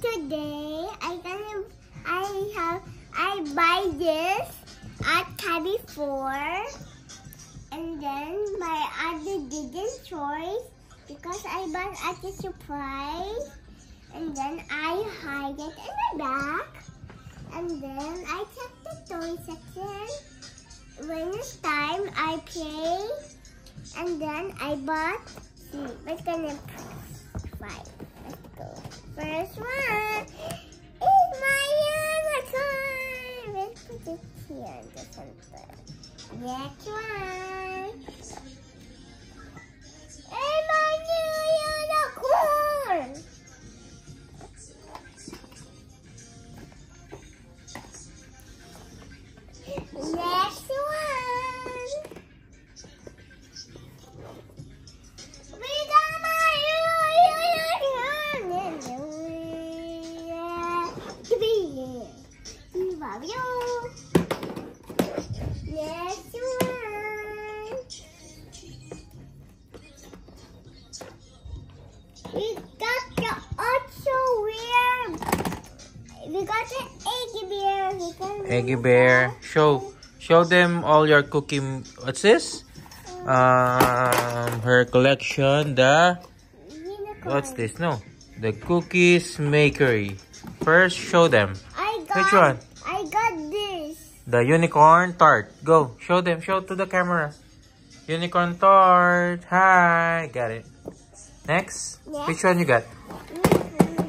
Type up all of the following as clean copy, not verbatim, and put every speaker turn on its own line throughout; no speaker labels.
Today I buy this at Caddy 4, and then my other didn't choice because I bought at the surprise, and then I hide it in the back, and then I check the toy section. When it's time, I play, and then I bought. We're gonna fight. Let's go. First one is my unicorn. Let's put it here in the center. Next one is my new unicorn. Next one. We got my unicorn. Next one. We got the Ocho Worm. We got the Eggy Bear.
Eggy Bear. Show them all your cookie. What's this? Her collection. The
Unicorn.
what's this? No, the Cookies Makery. First, show them. Which one?
I got this.
The unicorn tart. Go. Show them. Show to the camera. Unicorn tart. Hi. Got it. Next.
Next.
Which one you got?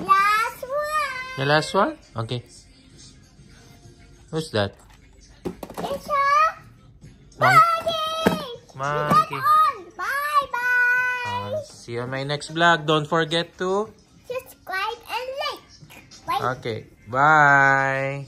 Last one.
The last one? Okay. Who's that?
It's a monkey.
Monkey.
Bye-bye.
See you on my next vlog. Don't forget to
Subscribe and like. Bye.
okay. Bye.